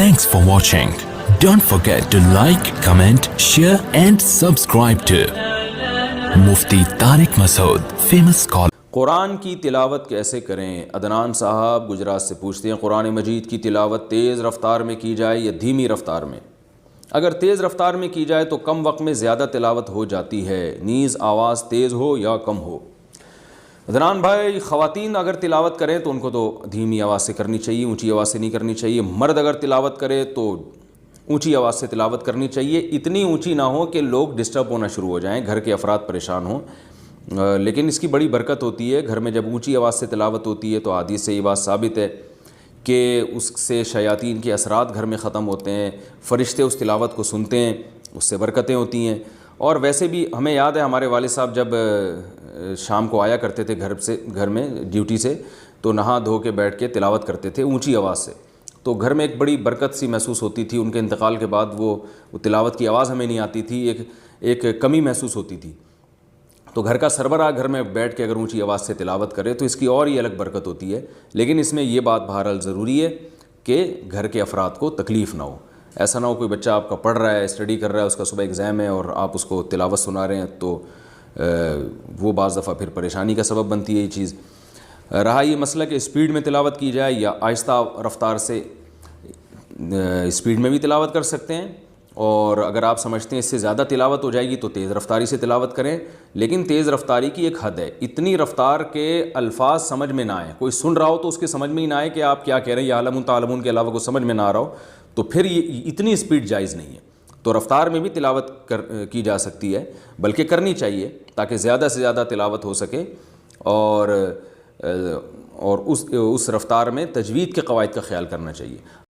Thanks for watching. Don't forget to like, comment, share and subscribe to Mufti Tariq Masood, famous scholar. قرآن کی تلاوت کیسے کریں؟ عدنان صاحب گجرات سے پوچھتے ہیں قرآن مجید کی تلاوت تیز رفتار میں کی جائے یا دھیمی رفتار میں؟ اگر تیز رفتار میں کی جائے تو کم وقت میں زیادہ تلاوت ہو جاتی ہے، نیز آواز تیز ہو یا کم ہو۔ عدنان بھائی، خواتین اگر تلاوت کریں تو ان کو تو دھیمی آواز سے کرنی چاہیے، اونچی آواز سے نہیں کرنی چاہیے۔ مرد اگر تلاوت کرے تو اونچی آواز سے تلاوت کرنی چاہیے، اتنی اونچی نہ ہو کہ لوگ ڈسٹرب ہونا شروع ہو جائیں، گھر کے افراد پریشان ہوں۔ لیکن اس کی بڑی برکت ہوتی ہے، گھر میں جب اونچی آواز سے تلاوت ہوتی ہے تو حدیث سے یہ بات ثابت ہے کہ اس سے شیاطین کے اثرات گھر میں ختم ہوتے ہیں، فرشتے اس تلاوت کو سنتے ہیں، اس سے برکتیں ہوتی ہیں۔ اور ویسے بھی ہمیں یاد ہے ہمارے والد صاحب جب شام کو آیا کرتے تھے گھر میں ڈیوٹی سے، تو نہا دھو کے بیٹھ کے تلاوت کرتے تھے اونچی آواز سے، تو گھر میں ایک بڑی برکت سی محسوس ہوتی تھی۔ ان کے انتقال کے بعد وہ تلاوت کی آواز ہمیں نہیں آتی تھی، ایک کمی محسوس ہوتی تھی۔ تو گھر کا سربراہ گھر میں بیٹھ کے اگر اونچی آواز سے تلاوت کرے تو اس کی اور ہی الگ برکت ہوتی ہے۔ لیکن اس میں یہ بات بہرحال ضروری ہے کہ گھر کے افراد کو تکلیف نہ ہو۔ ایسا نہ ہو کوئی بچہ آپ کا پڑھ رہا ہے، اسٹڈی کر رہا ہے، اس کا صبح ایگزام ہے اور آپ اس کو تلاوت سنا رہے ہیں، تو وہ بعض دفعہ پھر پریشانی کا سبب بنتی ہے یہ چیز۔ رہا یہ مسئلہ کہ اسپیڈ میں تلاوت کی جائے یا آہستہ رفتار سے، اسپیڈ میں بھی تلاوت کر سکتے ہیں، اور اگر آپ سمجھتے ہیں اس سے زیادہ تلاوت ہو جائے گی تو تیز رفتاری سے تلاوت کریں۔ لیکن تیز رفتاری کی ایک حد ہے، اتنی رفتار کے الفاظ سمجھ میں نہ آئیں، کوئی سن رہا ہو تو اس کے سمجھ میں ہی نہ آئے کہ آپ کیا کہہ رہے ہیں، یا عالم تعلمون کے علاوہ کو سمجھ میں نہ آ رہا ہو، تو پھر یہ اتنی اسپیڈ جائز نہیں ہے۔ تو رفتار میں بھی تلاوت کی جا سکتی ہے، بلکہ کرنی چاہیے تاکہ زیادہ سے زیادہ تلاوت ہو سکے، اور اس رفتار میں تجوید کے قواعد کا خیال کرنا چاہیے۔